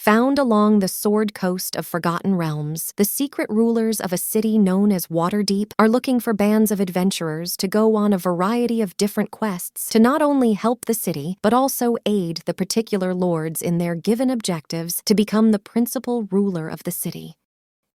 Found along the sword coast of Forgotten Realms, the secret rulers of a city known as Waterdeep are looking for bands of adventurers to go on a variety of different quests to not only help the city, but also aid the particular lords in their given objectives to become the principal ruler of the city.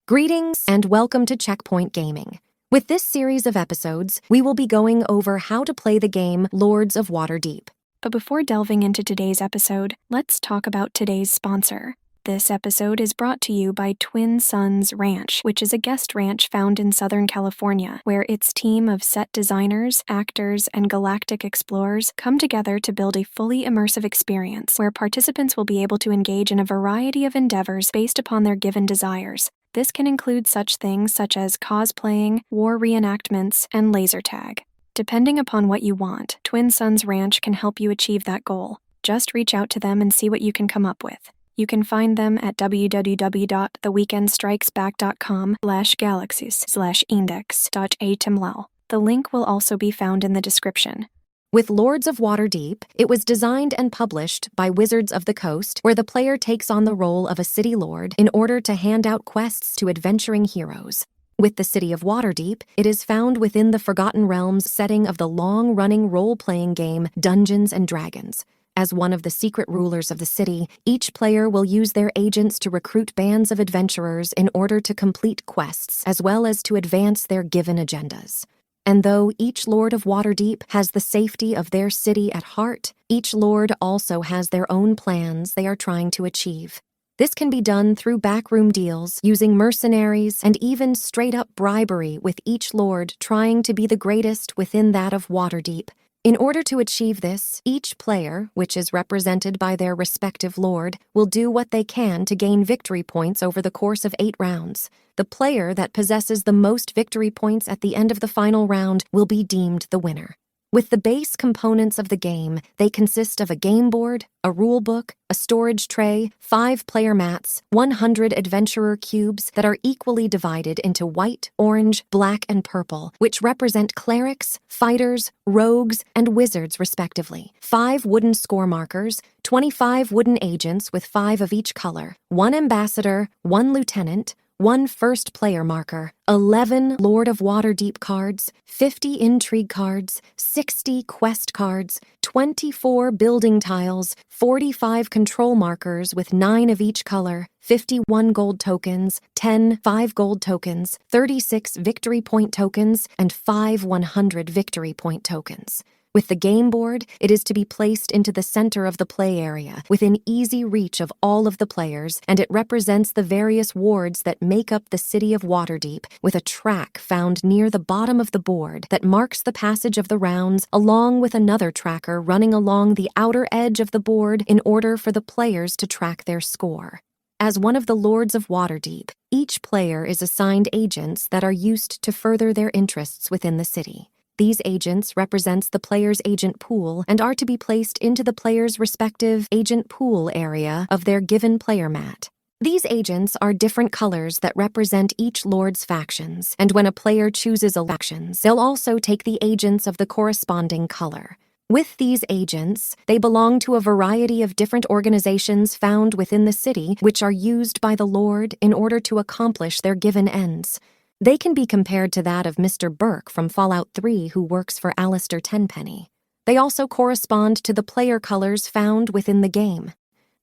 Greetings and welcome to Checkpoint Gaming. With this series of episodes, we will be going over how to play the game Lords of Waterdeep. But before delving into today's episode, let's talk about today's sponsor. This episode is brought to you by Twin Suns Ranch, which is a guest ranch found in Southern California, where its team of set designers, actors, and galactic explorers come together to build a fully immersive experience where participants will be able to engage in a variety of endeavors based upon their given desires. This can include such things such as cosplaying, war reenactments, and laser tag. Depending upon what you want, Twin Suns Ranch can help you achieve that goal. Just reach out to them and see what you can come up with. You can find them at www.theweekendstrikesback.com/galaxies/index.html. The link will also be found in the description. With Lords of Waterdeep, it was designed and published by Wizards of the Coast, where the player takes on the role of a city lord in order to hand out quests to adventuring heroes. With the city of Waterdeep, it is found within the Forgotten Realms setting of the long-running role-playing game Dungeons & Dragons. As one of the secret rulers of the city, each player will use their agents to recruit bands of adventurers in order to complete quests, as well as to advance their given agendas. And though each Lord of Waterdeep has the safety of their city at heart, each Lord also has their own plans they are trying to achieve. This can be done through backroom deals, using mercenaries, and even straight-up bribery, with each lord trying to be the greatest within that of Waterdeep. In order to achieve this, each player, which is represented by their respective lord, will do what they can to gain victory points over the course of 8 rounds. The player that possesses the most victory points at the end of the final round will be deemed the winner. With the base components of the game, they consist of a game board, a rule book, a storage tray, 5 player mats, 100 adventurer cubes that are equally divided into white, orange, black, and purple, which represent clerics, fighters, rogues, and wizards respectively, 5 wooden score markers, 25 wooden agents with 5 of each color, 1 ambassador, 1 lieutenant, 1 first player marker, 11 Lord of Waterdeep cards, 50 intrigue cards, 60 quest cards, 24 building tiles, 45 control markers with 9 of each color, 51 gold tokens, 10 5 gold tokens, 36 victory point tokens, and 5 100 victory point tokens. With the game board, it is to be placed into the center of the play area, within easy reach of all of the players, and it represents the various wards that make up the city of Waterdeep, with a track found near the bottom of the board that marks the passage of the rounds, along with another tracker running along the outer edge of the board in order for the players to track their score. As one of the Lords of Waterdeep, each player is assigned agents that are used to further their interests within the city. These agents represents the player's agent pool and are to be placed into the player's respective agent pool area of their given player mat. These agents are different colors that represent each lord's factions, and when a player chooses a factions, they'll also take the agents of the corresponding color. With these agents, they belong to a variety of different organizations found within the city, which are used by the lord in order to accomplish their given ends. They can be compared to that of Mr. Burke from Fallout 3, who works for Alistair Tenpenny. They also correspond to the player colors found within the game.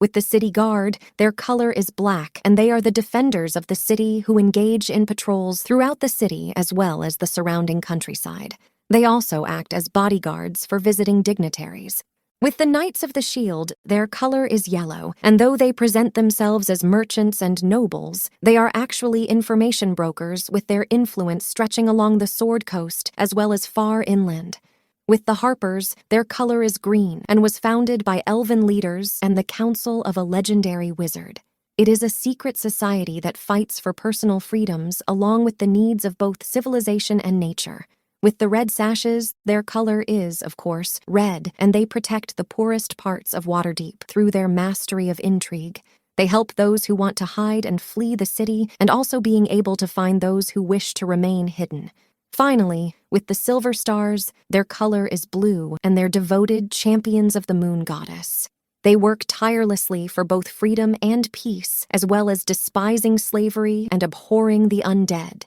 With the city guard, their color is black, and they are the defenders of the city who engage in patrols throughout the city as well as the surrounding countryside. They also act as bodyguards for visiting dignitaries. With the Knights of the Shield, their color is yellow, and though they present themselves as merchants and nobles, they are actually information brokers with their influence stretching along the Sword Coast as well as far inland. With the Harpers, their color is green and was founded by elven leaders and the council of a legendary wizard. It is a secret society that fights for personal freedoms along with the needs of both civilization and nature. With the Red Sashes, their color is, of course, red, and they protect the poorest parts of Waterdeep through their mastery of intrigue. They help those who want to hide and flee the city, and also being able to find those who wish to remain hidden. Finally, with the Silver Stars, their color is blue, and they're devoted champions of the Moon Goddess. They work tirelessly for both freedom and peace, as well as despising slavery and abhorring the undead.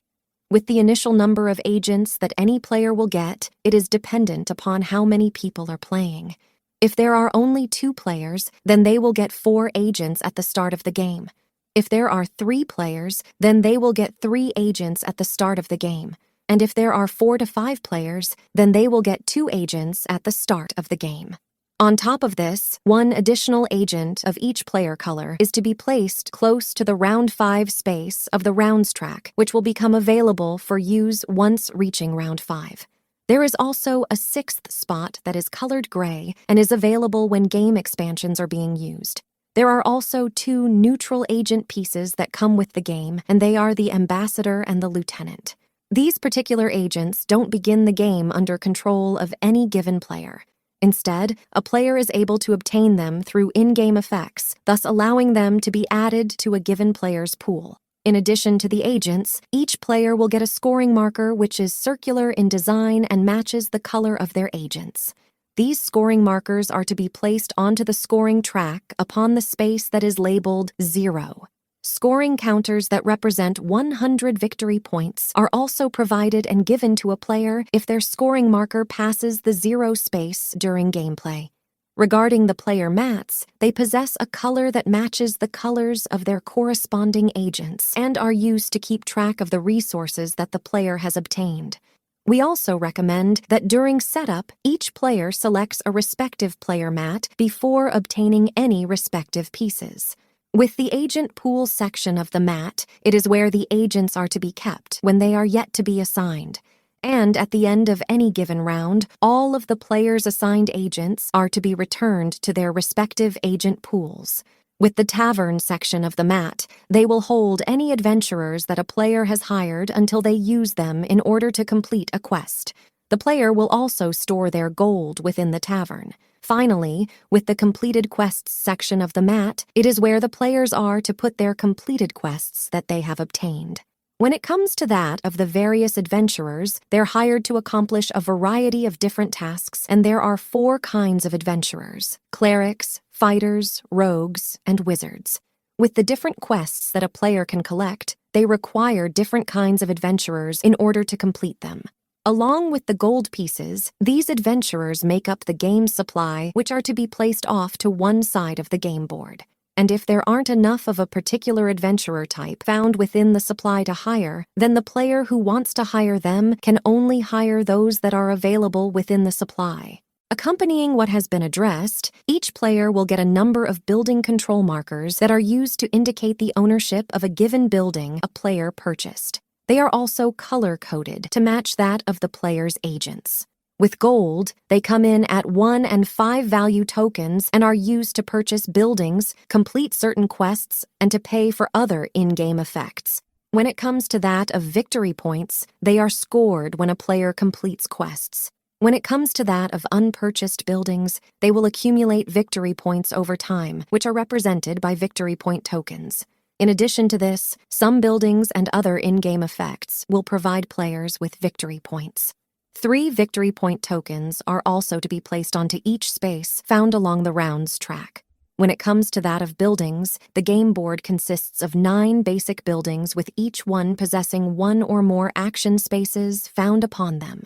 With the initial number of agents that any player will get, it is dependent upon how many people are playing. If there are only 2 players, then they will get 4 agents at the start of the game. If there are 3 players, then they will get 3 agents at the start of the game. And if there are 4 to 5 players, then they will get 2 agents at the start of the game. On top of this, 1 additional agent of each player color is to be placed close to the round 5 space of the rounds track, which will become available for use once reaching round 5. There is also a 6th spot that is colored gray and is available when game expansions are being used. There are also 2 neutral agent pieces that come with the game, and they are the ambassador and the lieutenant. These particular agents don't begin the game under control of any given player. Instead, a player is able to obtain them through in-game effects, thus allowing them to be added to a given player's pool. In addition to the agents, each player will get a scoring marker which is circular in design and matches the color of their agents. These scoring markers are to be placed onto the scoring track upon the space that is labeled 0. Scoring counters that represent 100 victory points are also provided and given to a player if their scoring marker passes the 0 space during gameplay. Regarding the player mats, they possess a color that matches the colors of their corresponding agents and are used to keep track of the resources that the player has obtained. We also recommend that during setup, each player selects a respective player mat before obtaining any respective pieces. With the agent pool section of the mat, it is where the agents are to be kept when they are yet to be assigned. And at the end of any given round, all of the players' assigned agents are to be returned to their respective agent pools. With the tavern section of the mat, they will hold any adventurers that a player has hired until they use them in order to complete a quest. The player will also store their gold within the tavern. Finally, with the completed quests section of the mat, it is where the players are to put their completed quests that they have obtained. When it comes to that of the various adventurers, they're hired to accomplish a variety of different tasks, and there are 4 kinds of adventurers: clerics, fighters, rogues, and wizards. With the different quests that a player can collect, they require different kinds of adventurers in order to complete them. Along with the gold pieces, these adventurers make up the game supply, which are to be placed off to one side of the game board. And if there aren't enough of a particular adventurer type found within the supply to hire, then the player who wants to hire them can only hire those that are available within the supply. Accompanying what has been addressed, each player will get a number of building control markers that are used to indicate the ownership of a given building a player purchased. They are also color-coded to match that of the player's agents. With gold, they come in at 1 and 5 value tokens and are used to purchase buildings, complete certain quests, and to pay for other in-game effects. When it comes to that of victory points, they are scored when a player completes quests. When it comes to that of unpurchased buildings, they will accumulate victory points over time, which are represented by victory point tokens. In addition to this, some buildings and other in-game effects will provide players with victory points. 3 victory point tokens are also to be placed onto each space found along the rounds track. When it comes to that of buildings, the game board consists of 9 basic buildings with each one possessing 1 or more action spaces found upon them.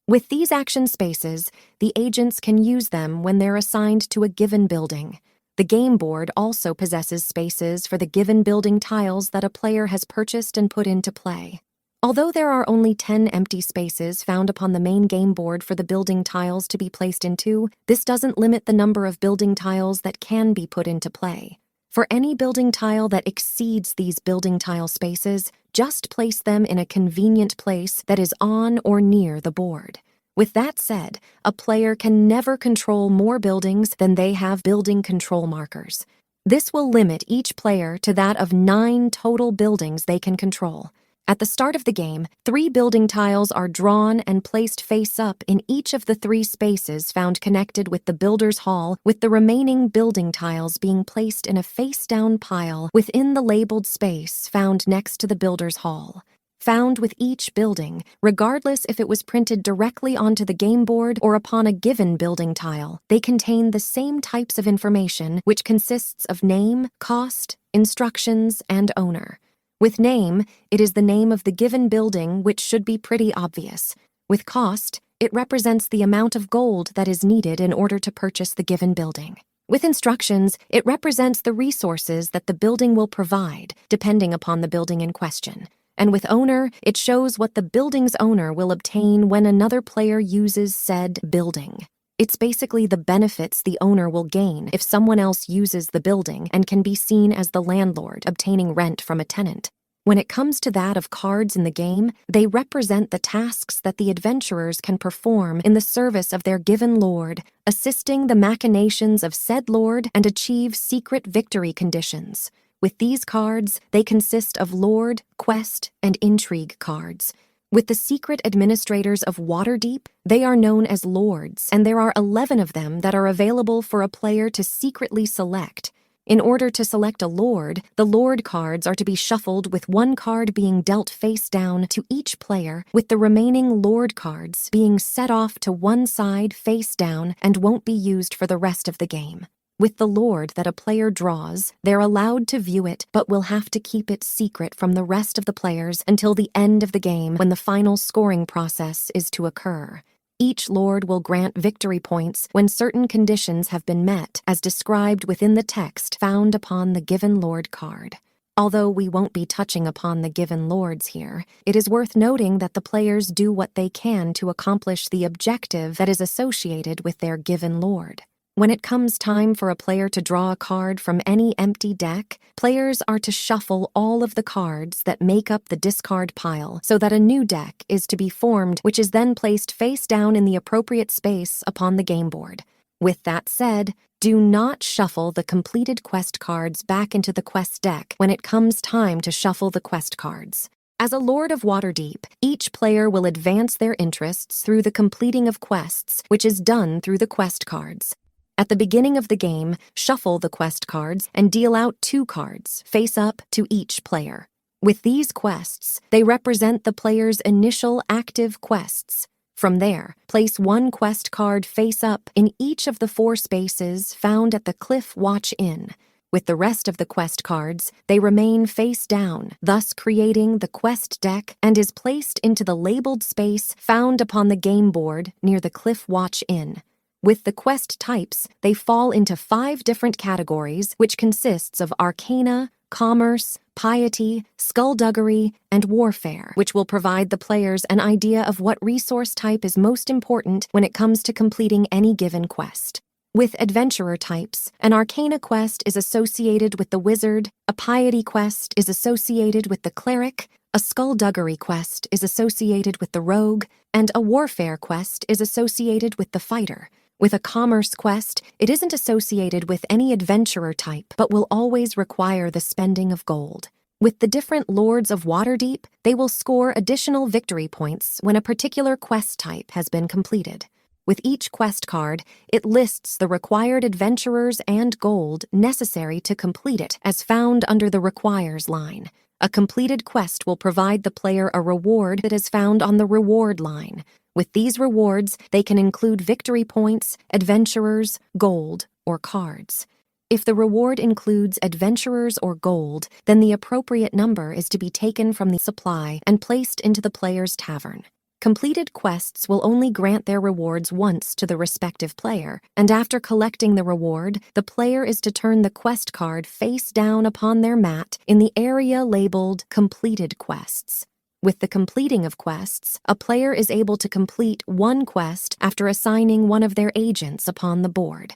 With these action spaces, the agents can use them when they're assigned to a given building. The game board also possesses spaces for the given building tiles that a player has purchased and put into play. Although there are only 10 empty spaces found upon the main game board for the building tiles to be placed into, this doesn't limit the number of building tiles that can be put into play. For any building tile that exceeds these building tile spaces, just place them in a convenient place that is on or near the board. With that said, a player can never control more buildings than they have building control markers. This will limit each player to that of 9 total buildings they can control. At the start of the game, 3 building tiles are drawn and placed face up in each of the 3 spaces found connected with the builder's hall, with the remaining building tiles being placed in a face-down pile within the labeled space found next to the builder's hall. found with each building, regardless if it was printed directly onto the game board or upon a given building tile. They contain the same types of information, which consists of name, cost, instructions, and owner. With name, it is the name of the given building, which should be pretty obvious. With cost, it represents the amount of gold that is needed in order to purchase the given building. With instructions, it represents the resources that the building will provide, depending upon the building in question. And with owner, it shows what the building's owner will obtain when another player uses said building. It's basically the benefits the owner will gain if someone else uses the building and can be seen as the landlord obtaining rent from a tenant. When it comes to that of cards in the game, they represent the tasks that the adventurers can perform in the service of their given lord, assisting the machinations of said lord and achieve secret victory conditions. With these cards, they consist of lord, quest, and intrigue cards. With the secret administrators of Waterdeep, they are known as lords, and there are 11 of them that are available for a player to secretly select. In order to select a lord, the lord cards are to be shuffled with one card being dealt face down to each player, with the remaining lord cards being set off to one side face down and won't be used for the rest of the game. With the lord that a player draws, they're allowed to view it, but will have to keep it secret from the rest of the players until the end of the game when the final scoring process is to occur. Each lord will grant victory points when certain conditions have been met, as described within the text found upon the given lord card. Although we won't be touching upon the given lords here, it is worth noting that the players do what they can to accomplish the objective that is associated with their given lord. When it comes time for a player to draw a card from any empty deck, players are to shuffle all of the cards that make up the discard pile so that a new deck is to be formed, which is then placed face down in the appropriate space upon the game board. With that said, do not shuffle the completed quest cards back into the quest deck when it comes time to shuffle the quest cards. As a Lord of Waterdeep, each player will advance their interests through the completing of quests, which is done through the quest cards. At the beginning of the game, shuffle the quest cards and deal out 2 cards, face up, to each player. With these quests, they represent the player's initial active quests. From there, place 1 quest card face up in each of the 4 spaces found at the Cliff Watch Inn. With the rest of the quest cards, they remain face down, thus creating the quest deck, and is placed into the labeled space found upon the game board near the Cliff Watch Inn. With the quest types, they fall into 5 different categories, which consists of arcana, commerce, piety, skullduggery, and warfare, which will provide the players an idea of what resource type is most important when it comes to completing any given quest. With adventurer types, an arcana quest is associated with the wizard, a piety quest is associated with the cleric, a skullduggery quest is associated with the rogue, and a warfare quest is associated with the fighter. With a commerce quest, it isn't associated with any adventurer type, but will always require the spending of gold. With the different Lords of Waterdeep, they will score additional victory points when a particular quest type has been completed. With each quest card, it lists the required adventurers and gold necessary to complete it, as found under the requires line. A completed quest will provide the player a reward that is found on the reward line. With these rewards, they can include victory points, adventurers, gold, or cards. If the reward includes adventurers or gold, then the appropriate number is to be taken from the supply and placed into the player's tavern. Completed quests will only grant their rewards once to the respective player, and after collecting the reward, the player is to turn the quest card face down upon their mat in the area labeled Completed Quests. With the completing of quests, a player is able to complete 1 quest after assigning one of their agents upon the board.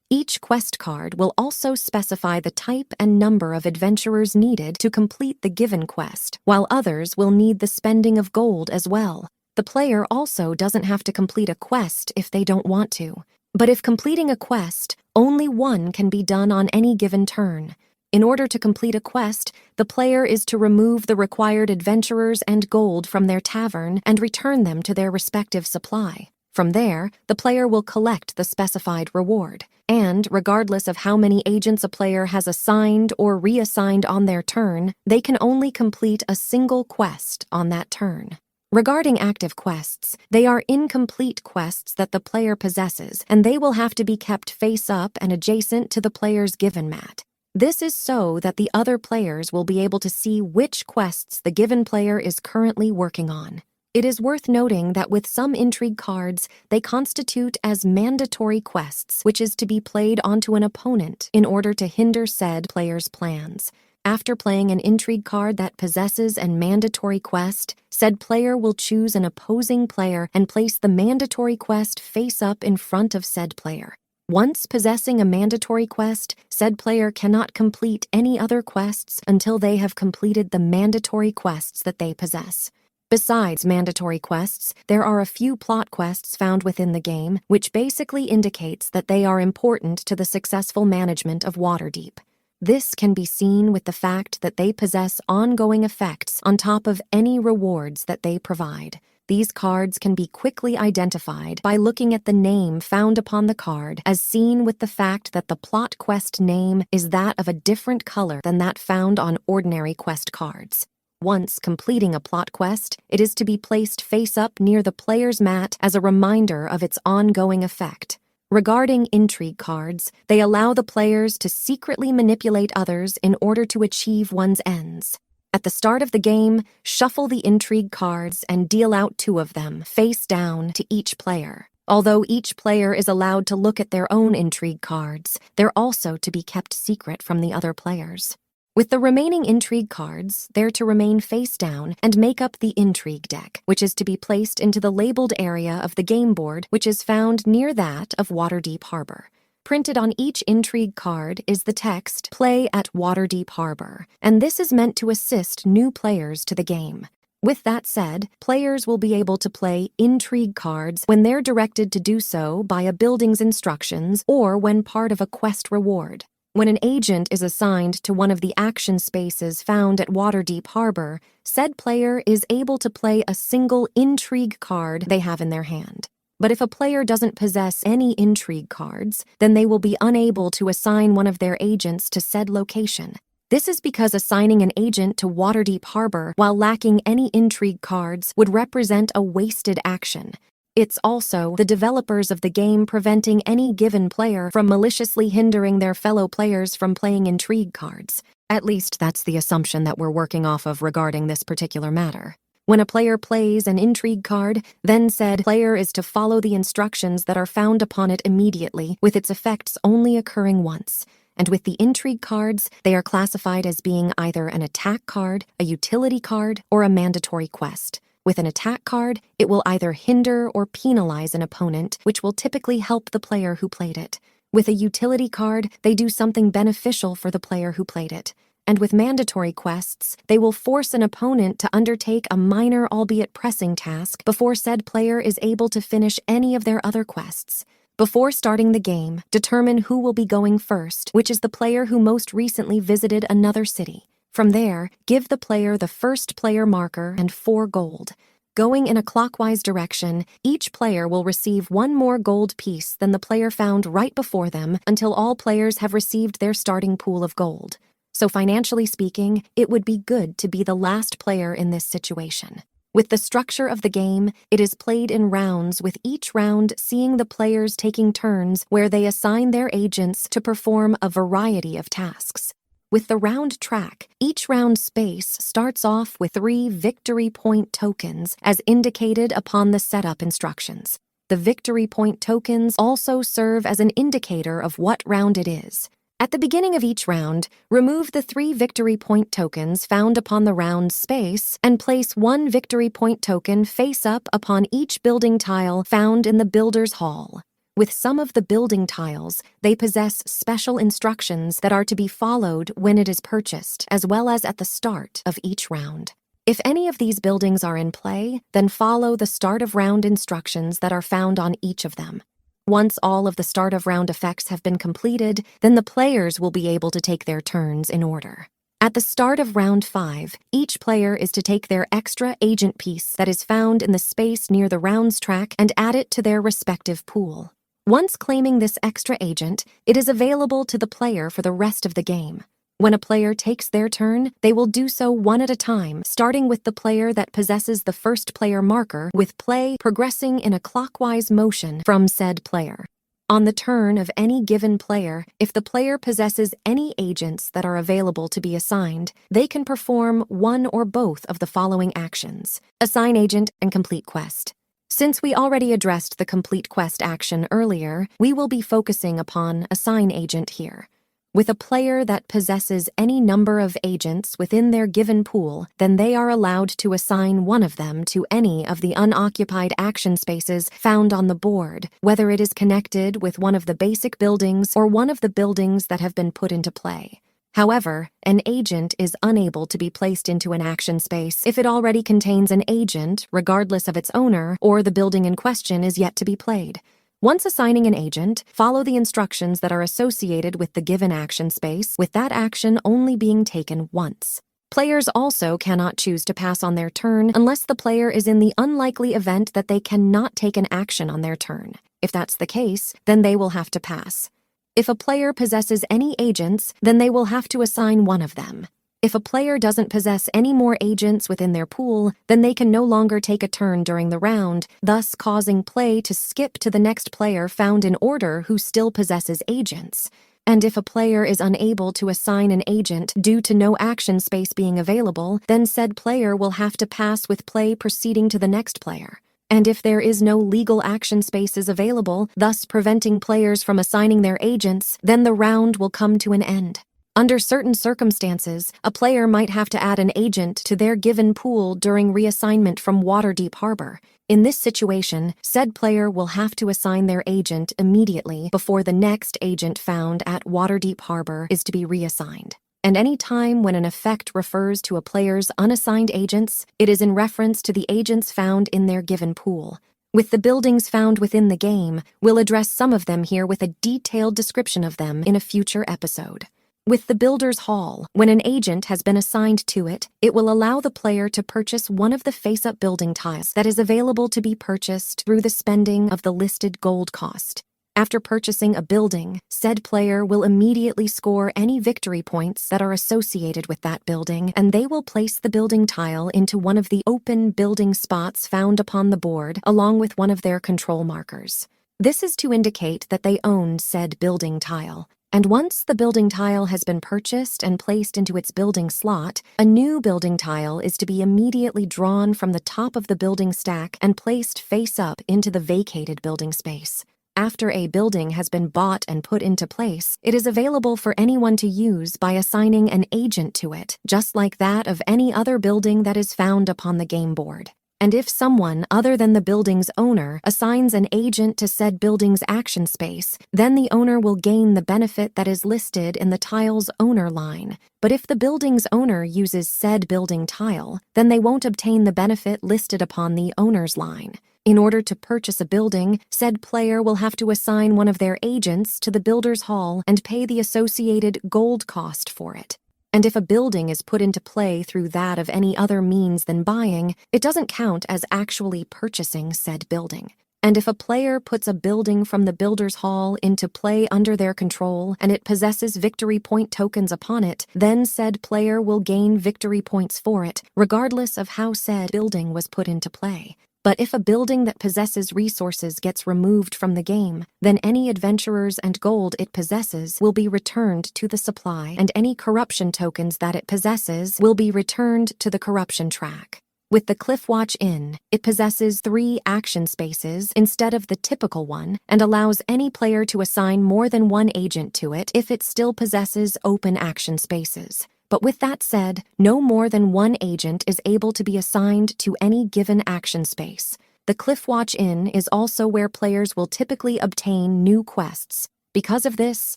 Each quest card will also specify the type and number of adventurers needed to complete the given quest, while others will need the spending of gold as well. The player also doesn't have to complete a quest if they don't want to. But if completing a quest, only 1 can be done on any given turn. In order to complete a quest, the player is to remove the required adventurers and gold from their tavern and return them to their respective supply. From there, the player will collect the specified reward, and regardless of how many agents a player has assigned or reassigned on their turn, they can only complete a single quest on that turn. Regarding active quests, they are incomplete quests that the player possesses, and they will have to be kept face up and adjacent to the player's given mat. This is so that the other players will be able to see which quests the given player is currently working on. It is worth noting that with some intrigue cards, they constitute as mandatory quests, which is to be played onto an opponent in order to hinder said player's plans. After playing an intrigue card that possesses a mandatory quest, said player will choose an opposing player and place the mandatory quest face up in front of said player. Once possessing a mandatory quest, said player cannot complete any other quests until they have completed the mandatory quests that they possess. Besides mandatory quests, there are a few plot quests found within the game, which basically indicates that they are important to the successful management of Waterdeep. This can be seen with the fact that they possess ongoing effects on top of any rewards that they provide. These cards can be quickly identified by looking at the name found upon the card, as seen with the fact that the plot quest name is that of a different color than that found on ordinary quest cards. Once completing a plot quest, it is to be placed face up near the player's mat as a reminder of its ongoing effect. Regarding intrigue cards, they allow the players to secretly manipulate others in order to achieve one's ends. At the start of the game, shuffle the intrigue cards and deal out 2 of them, face down, to each player. Although each player is allowed to look at their own intrigue cards, they're also to be kept secret from the other players. With the remaining intrigue cards, they're to remain face down and make up the intrigue deck, which is to be placed into the labeled area of the game board, which is found near that of Waterdeep Harbor. Printed on each intrigue card is the text, "Play at Waterdeep Harbor," and this is meant to assist new players to the game. With that said, players will be able to play intrigue cards when they're directed to do so by a building's instructions or when part of a quest reward. When an agent is assigned to one of the action spaces found at Waterdeep Harbor, said player is able to play a single intrigue card they have in their hand. But if a player doesn't possess any intrigue cards, then they will be unable to assign one of their agents to said location. This is because assigning an agent to Waterdeep Harbor while lacking any intrigue cards would represent a wasted action. It's also the developers of the game preventing any given player from maliciously hindering their fellow players from playing intrigue cards. At least that's the assumption that we're working off of regarding this particular matter. When a player plays an intrigue card, then said player is to follow the instructions that are found upon it immediately, with its effects only occurring once. And with the intrigue cards, they are classified as being either an attack card, a utility card, or a mandatory quest. With an attack card, it will either hinder or penalize an opponent, which will typically help the player who played it. With a utility card, they do something beneficial for the player who played it. And with mandatory quests, they will force an opponent to undertake a minor albeit pressing task before said player is able to finish any of their other quests. Before starting the game, determine who will be going first, which is the player who most recently visited another city. From there, give the player the first player marker and 4 gold. Going in a clockwise direction, each player will receive 1 more gold piece than the player found right before them until all players have received their starting pool of gold. So financially speaking, it would be good to be the last player in this situation. With the structure of the game, it is played in rounds, with each round seeing the players taking turns where they assign their agents to perform a variety of tasks. With the round track, each round space starts off with 3 victory point tokens as indicated upon the setup instructions. The victory point tokens also serve as an indicator of what round it is. At the beginning of each round, remove the 3 victory point tokens found upon the round space and place 1 victory point token face up upon each building tile found in the builder's hall. With some of the building tiles, they possess special instructions that are to be followed when it is purchased, as well as at the start of each round. If any of these buildings are in play, then follow the start of round instructions that are found on each of them. Once all of the start of round effects have been completed, then the players will be able to take their turns in order. At the start of round 5, each player is to take their extra agent piece that is found in the space near the rounds track and add it to their respective pool. Once claiming this extra agent, it is available to the player for the rest of the game. When a player takes their turn, they will do so one at a time, starting with the player that possesses the first player marker, with play progressing in a clockwise motion from said player. On the turn of any given player, if the player possesses any agents that are available to be assigned, they can perform one or both of the following actions: assign agent and complete quest. Since we already addressed the complete quest action earlier, we will be focusing upon assign agent here. With a player that possesses any number of agents within their given pool, then they are allowed to assign one of them to any of the unoccupied action spaces found on the board, whether it is connected with one of the basic buildings or one of the buildings that have been put into play. However, an agent is unable to be placed into an action space if it already contains an agent, regardless of its owner, or the building in question is yet to be played. Once assigning an agent, follow the instructions that are associated with the given action space, with that action only being taken once. Players also cannot choose to pass on their turn unless the player is in the unlikely event that they cannot take an action on their turn. If that's the case, then they will have to pass. If a player possesses any agents, then they will have to assign one of them. If a player doesn't possess any more agents within their pool, then they can no longer take a turn during the round, thus causing play to skip to the next player found in order who still possesses agents. And if a player is unable to assign an agent due to no action space being available, then said player will have to pass with play proceeding to the next player. And if there is no legal action spaces available, thus preventing players from assigning their agents, then the round will come to an end. Under certain circumstances, a player might have to add an agent to their given pool during reassignment from Waterdeep Harbor. In this situation, said player will have to assign their agent immediately before the next agent found at Waterdeep Harbor is to be reassigned. And any time when an effect refers to a player's unassigned agents, it is in reference to the agents found in their given pool. With the buildings found within the game, we'll address some of them here with a detailed description of them in a future episode. With the Builder's Hall, when an agent has been assigned to it, it will allow the player to purchase one of the face-up building tiles that is available to be purchased through the spending of the listed gold cost. After purchasing a building, said player will immediately score any victory points that are associated with that building, and they will place the building tile into one of the open building spots found upon the board, along with one of their control markers. This is to indicate that they own said building tile. And once the building tile has been purchased and placed into its building slot, a new building tile is to be immediately drawn from the top of the building stack and placed face up into the vacated building space. After a building has been bought and put into place, it is available for anyone to use by assigning an agent to it, just like that of any other building that is found upon the game board. And if someone other than the building's owner assigns an agent to said building's action space, then the owner will gain the benefit that is listed in the tile's owner line. But if the building's owner uses said building tile, then they won't obtain the benefit listed upon the owner's line. In order to purchase a building, said player will have to assign one of their agents to the Builder's Hall and pay the associated gold cost for it. And if a building is put into play through that of any other means than buying, it doesn't count as actually purchasing said building. And if a player puts a building from the Builder's Hall into play under their control and it possesses victory point tokens upon it, then said player will gain victory points for it, regardless of how said building was put into play. But if a building that possesses resources gets removed from the game, then any adventurers and gold it possesses will be returned to the supply, and any corruption tokens that it possesses will be returned to the corruption track. With the Cliffwatch Inn, it possesses 3 action spaces instead of the typical one, and allows any player to assign more than one agent to it if it still possesses open action spaces. But with that said, no more than one agent is able to be assigned to any given action space. The Cliffwatch Inn is also where players will typically obtain new quests. Because of this,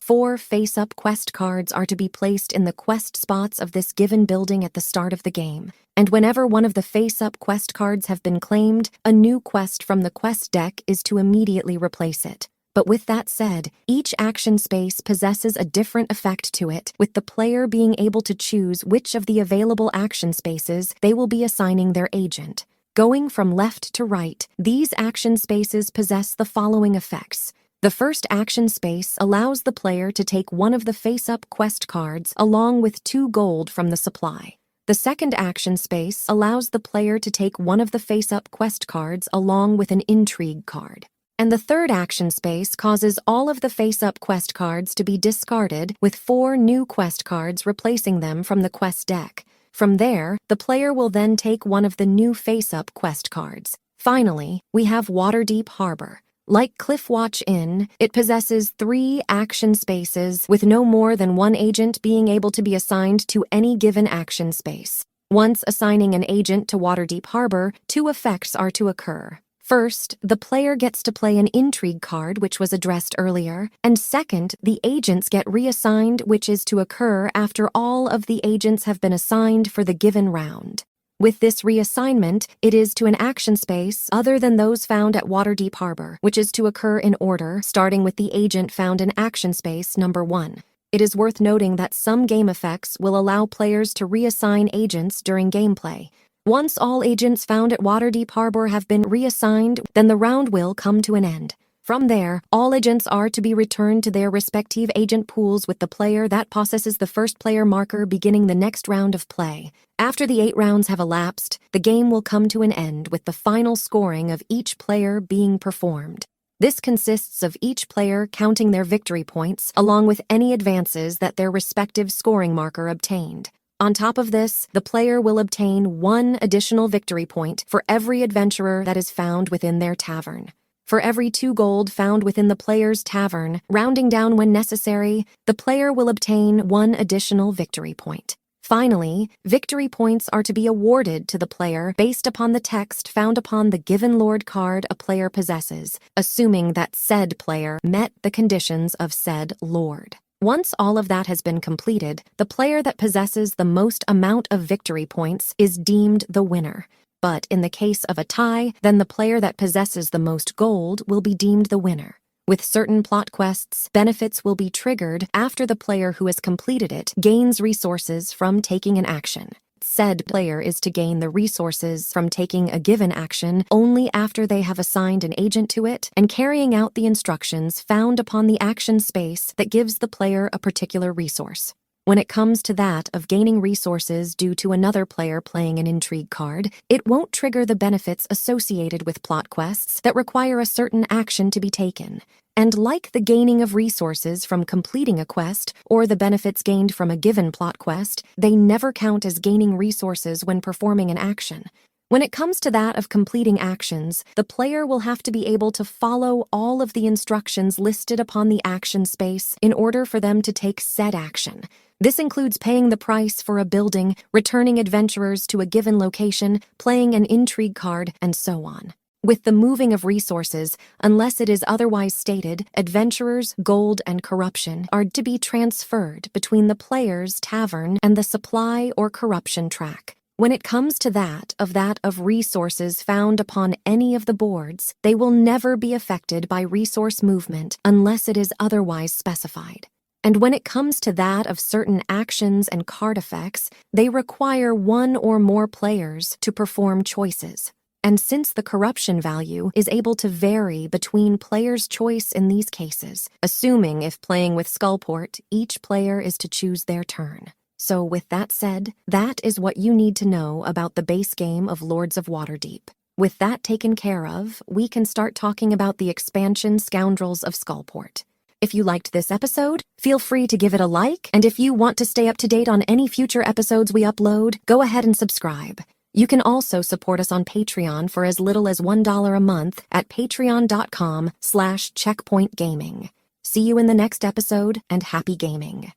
4 face-up quest cards are to be placed in the quest spots of this given building at the start of the game. And whenever one of the face-up quest cards have been claimed, a new quest from the quest deck is to immediately replace it. But with that said, each action space possesses a different effect to it, with the player being able to choose which of the available action spaces they will be assigning their agent. Going from left to right, these action spaces possess the following effects. The first action space allows the player to take one of the face-up quest cards along with 2 gold from the supply. The second action space allows the player to take one of the face-up quest cards along with an intrigue card. And the third action space causes all of the face-up quest cards to be discarded, with 4 new quest cards replacing them from the quest deck. From there, the player will then take one of the new face-up quest cards. Finally, we have Waterdeep Harbor. Like Cliffwatch Inn, it possesses 3 action spaces, with no more than 1 agent being able to be assigned to any given action space. Once assigning an agent to Waterdeep Harbor, 2 effects are to occur. First, the player gets to play an intrigue card, which was addressed earlier, and second, the agents get reassigned, which is to occur after all of the agents have been assigned for the given round. With this reassignment, it is to an action space other than those found at Waterdeep Harbor, which is to occur in order, starting with the agent found in action space number 1. It is worth noting that some game effects will allow players to reassign agents during gameplay. Once all agents found at Waterdeep Harbor have been reassigned, then the round will come to an end. From there, all agents are to be returned to their respective agent pools, with the player that possesses the first player marker beginning the next round of play. After the 8 rounds have elapsed, the game will come to an end with the final scoring of each player being performed. This consists of each player counting their victory points along with any advances that their respective scoring marker obtained. On top of this, the player will obtain 1 additional victory point for every adventurer that is found within their tavern. For every 2 gold found within the player's tavern, rounding down when necessary, the player will obtain 1 additional victory point. Finally, victory points are to be awarded to the player based upon the text found upon the given lord card a player possesses, assuming that said player met the conditions of said lord. Once all of that has been completed, the player that possesses the most amount of victory points is deemed the winner. But in the case of a tie, then the player that possesses the most gold will be deemed the winner. With certain plot quests, benefits will be triggered after the player who has completed it gains resources from taking an action. Said player is to gain the resources from taking a given action only after they have assigned an agent to it and carrying out the instructions found upon the action space that gives the player a particular resource. When it comes to that of gaining resources due to another player playing an intrigue card, it won't trigger the benefits associated with plot quests that require a certain action to be taken. And like the gaining of resources from completing a quest or the benefits gained from a given plot quest, they never count as gaining resources when performing an action. When it comes to that of completing actions, the player will have to be able to follow all of the instructions listed upon the action space in order for them to take said action. This includes paying the price for a building, returning adventurers to a given location, playing an intrigue card, and so on. With the moving of resources, unless it is otherwise stated, adventurers, gold, and corruption are to be transferred between the player's tavern and the supply or corruption track. When it comes to that of resources found upon any of the boards, they will never be affected by resource movement unless it is otherwise specified. And when it comes to that of certain actions and card effects, they require 1 or more players to perform choices. And since the corruption value is able to vary between players' choice in these cases, assuming if playing with Skullport, each player is to choose their turn. So with that said, that is what you need to know about the base game of Lords of Waterdeep. With that taken care of, we can start talking about the expansion Scoundrels of Skullport. If you liked this episode, feel free to give it a like, and if you want to stay up to date on any future episodes we upload, go ahead and subscribe. You can also support us on Patreon for as little as $1 a month at patreon.com/checkpointgaming. See you in the next episode, and happy gaming.